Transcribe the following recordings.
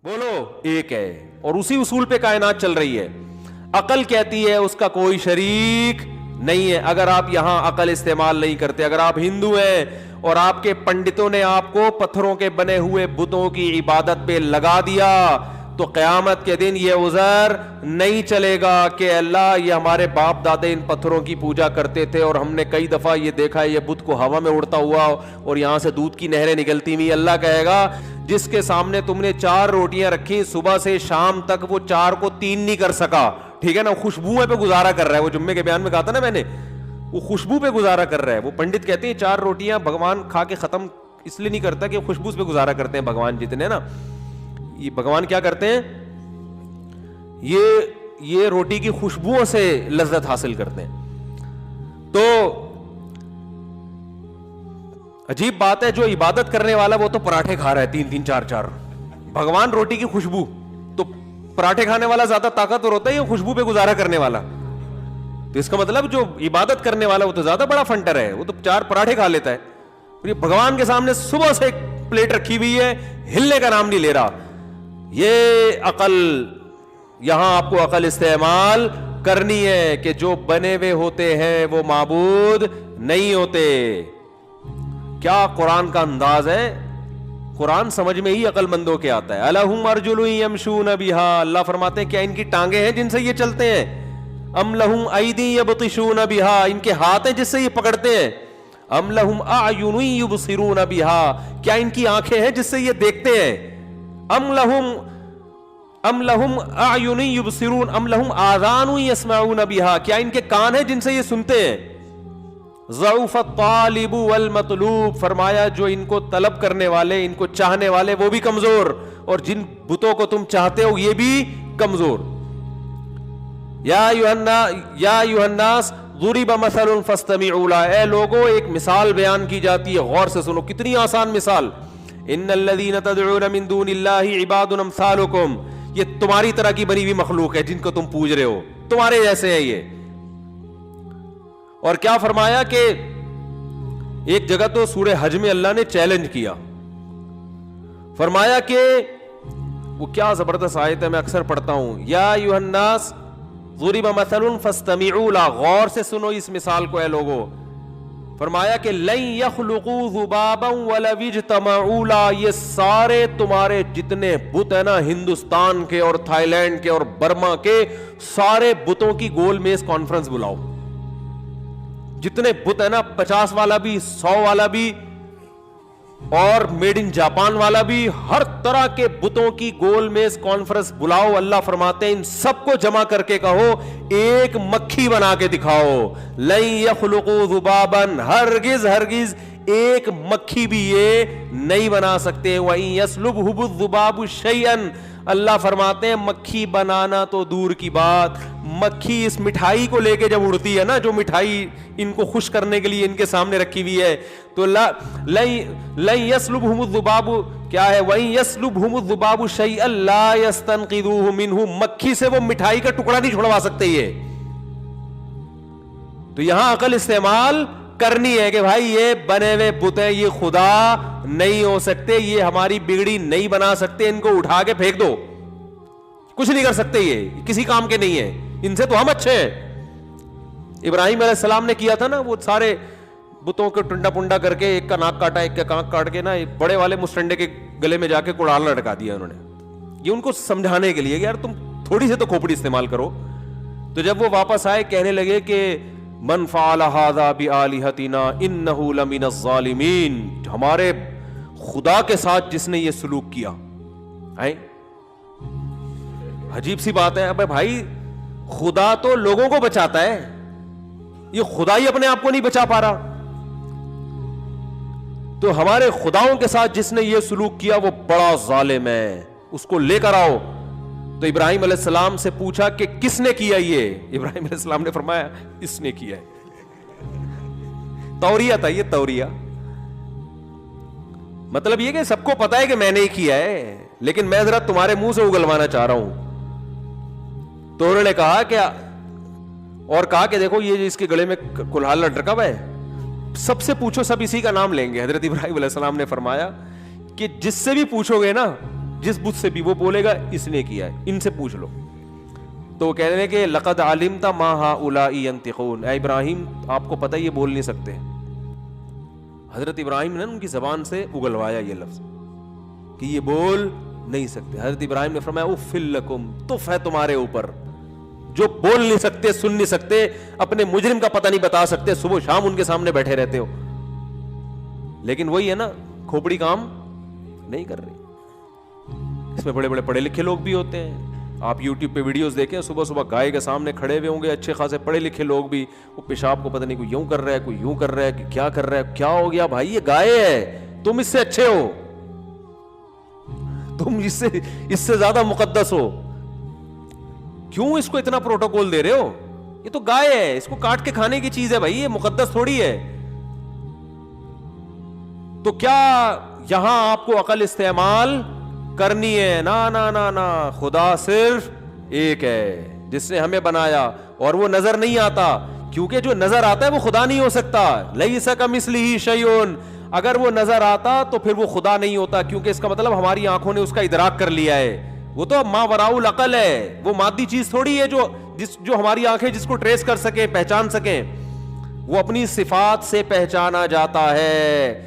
بولو ایک ہے اور اسی اصول پہ کائنات چل رہی ہے. عقل کہتی ہے اس کا کوئی شریک نہیں ہے. اگر آپ یہاں عقل استعمال نہیں کرتے, اگر آپ ہندو ہیں اور آپ کے پنڈتوں نے آپ کو پتھروں کے بنے ہوئے بتوں کی عبادت پہ لگا دیا, تو قیامت کے دن یہ عذر نہیں چلے گا کہ اللہ یہ ہمارے باپ دادے ان پتھروں کی پوجا کرتے تھے اور ہم نے کئی دفعہ یہ دیکھا ہے یہ بت کو ہوا میں اڑتا ہوا اور یہاں سے دودھ کی نہریں نکلتی ہوئی. اللہ کہے گا جس کے سامنے تم نے 4 روٹیاں رکھی صبح سے شام تک, وہ 4 کو 3 نہیں کر سکا, ٹھیک ہے نا, خوشبو پہ گزارا کر رہا ہے. وہ جمعے کے بیان میں کہا تھا نا میں نے, وہ خوشبو پہ گزارا کر رہا ہے. وہ پنڈت کہتے ہیں 4 روٹیاں بھگوان کھا کے ختم اس لیے نہیں کرتا کہ خوشبو پہ گزارا کرتے ہیں بھگوان جتنے نا, یہ بھگوان کیا کرتے ہیں, یہ روٹی کی خوشبوؤں سے لذت حاصل کرتے ہیں. تو عجیب بات ہے, جو عبادت کرنے والا وہ تو پراٹھے کھا رہا ہے 3-3 4-4, بھگوان روٹی کی خوشبو. تو پراٹھے کھانے والا زیادہ طاقتور ہوتا ہے یا خوشبو پہ گزارا کرنے والا؟ تو اس کا مطلب جو عبادت کرنے والا وہ تو زیادہ بڑا فنٹر ہے, وہ تو 4 پراٹھے کھا لیتا ہے. یہ بھگوان کے سامنے صبح سے ایک پلیٹ رکھی ہوئی ہے, ہلنے کا نام نہیں لے رہا. یہ عقل, یہاں آپ کو عقل استعمال کرنی ہے کہ جو بنے ہوئے ہوتے ہیں وہ معبود نہیں ہوتے. کیا قرآن کا انداز ہے, قرآن سمجھ میں ہی عقل مندوں کے آتا ہے. الہم ارجل یمشون بہا, اللہ فرماتے ہیں کیا ان کی ٹانگیں ہیں جن سے یہ چلتے ہیں؟ ام لہم ایدی یبطشون بہا, ان کے ہاتھ ہیں جس سے یہ پکڑتے ہیں. ام لہم اعین یبصرون بہا, کیا ان کی آنکھیں ہیں جس سے یہ دیکھتے ہیں؟ ام لہم اعین یبصرون ام لہم آذان یسمعون بہا, کیا ان کے کان ہیں جن سے یہ سنتے ہیں؟ ضعف الطالب والمطلوب, فرمایا جو ان کو طلب کرنے والے, ان کو چاہنے والے وہ بھی کمزور, اور جن بتوں کو تم چاہتے ہو یہ بھی کمزور. یا ایھا الناس ضرب مثل فاستمعوا له, اے لوگوں ایک مثال بیان کی جاتی ہے, غور سے سنو, کتنی آسان مثال. ان الذین تدعون من دون اللہ عباد امثالکم, یہ تمہاری طرح کی بنی ہوئی مخلوق ہے جن کو تم پوج رہے ہو, تمہارے جیسے ہیں یہ. اور کیا فرمایا کہ ایک جگہ تو سورہ حج میں اللہ نے چیلنج کیا, فرمایا کہ وہ کیا زبردست آیت ہے, میں اکثر پڑھتا ہوں, یا ایھا الناس ضرب مثل فاستمعوا له, غور سے سنو اس مثال کو اے لوگوں. فرمایا کہ لن يخلقوا ذبابا ولو اجتمعوا له, یہ سارے تمہارے جتنے بت ہیں نا ہندوستان کے اور تھائی لینڈ کے اور برما کے, سارے بتوں کی گول میز کانفرنس بلاؤ, جتنے بت ہیں نا 50 والا بھی 100 والا بھی اور میڈ ان جاپان والا بھی, ہر طرح کے بتوں کی گول میز کانفرنس بلاؤ. اللہ فرماتے ہیں ان سب کو جمع کر کے کہو ایک مکھی بنا کے دکھاؤ. لن یخلقوا ذبابا, ہرگز ایک مکھی بھی یہ نہیں بنا سکتے. وَإِن يَسْلُبْهُ الذُّبَابُ شَيْئًا, اللہ فرماتے ہیں مکھی بنانا تو دور کی بات, مکھی اس مٹھائی کو لے کے جب اڑتی ہے نا, جو مٹھائی ان کو خوش کرنے کے لیے ان کے سامنے رکھی ہوئی ہے, تو لن يسلبهم الذباب کیا ہے, وَإِن يسلبهم الذباب شيئا لا يستنقذوه منه, مکھی سے وہ مٹھائی کا ٹکڑا نہیں چھڑوا سکتے یہ. تو یہاں عقل استعمال کرنی ہے کہ بھائی یہ بنے ہوئے بت ہیں, یہ خدا نہیں ہو سکتے, یہ ہماری بگڑی نہیں بنا سکتے, ان کو اٹھا کے پھینک دو, کچھ نہیں کر سکتے, یہ کسی کام کے نہیں ہیں, ان سے تو ہم اچھے ہیں. ابراہیم علیہ السلام نے کیا تھا نا, وہ سارے بتوں کو ٹنڈا پنڈا کر کے ایک کا ناک کاٹا, ایک کا کانک کاٹ کے نا بڑے والے مسٹنڈے کے گلے میں جا کے کڑال لٹکا دیا انہوں نے, یہ ان کو سمجھانے کے لیے کہ یار تم تھوڑی سے تو کھوپڑی استعمال کرو. تو جب وہ واپس آئے کہنے لگے کہ من فعل ھذا بآلہتنا انہ لمن الظالمین, ہمارے خدا کے ساتھ جس نے یہ سلوک کیا. عجیب سی بات ہے, ابے بھائی خدا تو لوگوں کو بچاتا ہے, یہ خدا ہی اپنے آپ کو نہیں بچا پا رہا. تو ہمارے خداؤں کے ساتھ جس نے یہ سلوک کیا وہ بڑا ظالم ہے, اس کو لے کر آؤ. تو ابراہیم علیہ السلام سے پوچھا کہ کس نے کیا یہ؟ ابراہیم علیہ السلام نے فرمایا اس نے کیا ہے. توریہ تھا یہ, توریہ مطلب یہ کہ سب کو پتا ہے کہ میں نے ہی کیا ہے, لیکن میں ذرا تمہارے منہ سے اگلوانا چاہ رہا ہوں. تو انہوں نے کہا کہ اور کہا کہ دیکھو یہ اس کے گلے میں کلہال لٹکا ہوا ہے, سب سے پوچھو سب اسی کا نام لیں گے. حضرت ابراہیم علیہ السلام نے فرمایا کہ جس سے بھی پوچھو گے نا جس بت سے بھی وہ بولے گا اس نے کیا ہے, ان سے پوچھ لو. تو وہ کہہ رہے ہیں کہ لقد علمت ما هؤلاء ينطقون, اے ابراہیم آپ کو پتہ یہ بول نہیں سکتے. حضرت ابراہیم نے ان کی زبان سے اگلوایا یہ لفظ کہ یہ بول نہیں سکتے. حضرت ابراہیم نے فرمایا اف لکم, تف ہے تمہارے اوپر, جو بول نہیں سکتے, سن نہیں سکتے, اپنے مجرم کا پتہ نہیں بتا سکتے, صبح شام ان کے سامنے بیٹھے رہتے ہو. لیکن وہی ہے نا, کھوپڑی کام نہیں کر رہی. اس میں بڑے بڑے پڑھے لکھے لوگ بھی ہوتے ہیں. آپ یوٹیوب پہ ویڈیوز دیکھیں, صبح صبح گائے کے سامنے کھڑے ہوئے ہوں گے اچھے خاصے پڑھے لکھے لوگ بھی, وہ پیشاب کو پتہ نہیں کوئی یوں کر رہا ہے, کوئی یوں کر رہا ہے, کہ کیا کر رہا ہے, کیا ہو گیا بھائی, یہ گائے ہے, تم اس سے اچھے ہو, تم اس سے زیادہ مقدس ہو, کیوں اس کو اتنا پروٹوکول دے رہے ہو, یہ تو گائے ہے, اس کو کاٹ کے کھانے کی چیز ہے بھائی, یہ مقدس تھوڑی ہے. تو کیا یہاں آپ کو عقل استعمال کرنی ہے؟ نا نا نا نا, خدا صرف ایک ہے جس نے ہمیں بنایا, اور وہ نظر نہیں آتا, کیونکہ جو نظر آتا ہے وہ خدا نہیں ہو سکتا. لیس کمثلہ شیء, اگر وہ نظر آتا تو پھر وہ خدا نہیں ہوتا, کیونکہ اس کا مطلب ہماری آنکھوں نے اس کا ادراک کر لیا ہے. وہ تو ما وراء العقل ہے, وہ مادی چیز تھوڑی ہے جو ہماری آنکھیں جس کو ٹریس کر سکیں, پہچان سکیں. وہ اپنی صفات سے پہچانا جاتا ہے,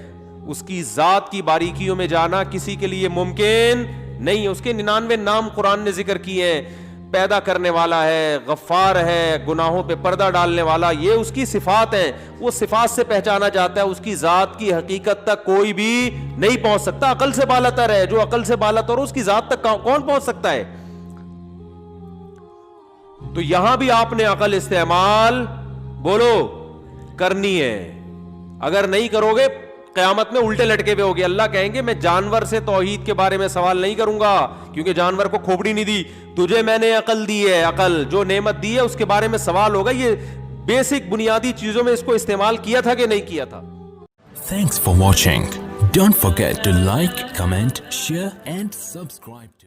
اس کی ذات کی باریکیوں میں جانا کسی کے لیے ممکن نہیں ہے. اس کے 99 نام قرآن نے ذکر کیے ہیں, پیدا کرنے والا ہے, غفار ہے, گناہوں پہ پردہ ڈالنے والا, یہ اس کی صفات ہیں. وہ صفات سے پہچانا جاتا ہے, اس کی ذات کی حقیقت تک کوئی بھی نہیں پہنچ سکتا. عقل سے بالاتر ہے, جو عقل سے بالاتر ہو اس کی ذات تک کون پہنچ سکتا ہے؟ تو یہاں بھی آپ نے عقل استعمال بولو کرنی ہے. اگر نہیں کرو گے قیامت میں الٹے لٹکے ہوئے ہوگے. اللہ کہیں گے میں جانور سے توحید کے بارے میں سوال نہیں کروں گا, کیونکہ جانور کو کھوپڑی نہیں دی, تجھے میں نے عقل دی ہے, عقل جو نعمت دی ہے اس کے بارے میں سوال ہوگا. یہ بیسک بنیادی چیزوں میں اس کو استعمال کیا تھا کہ نہیں کیا تھا. Thanks for watching. Don't forget to like, comment, share and subscribe to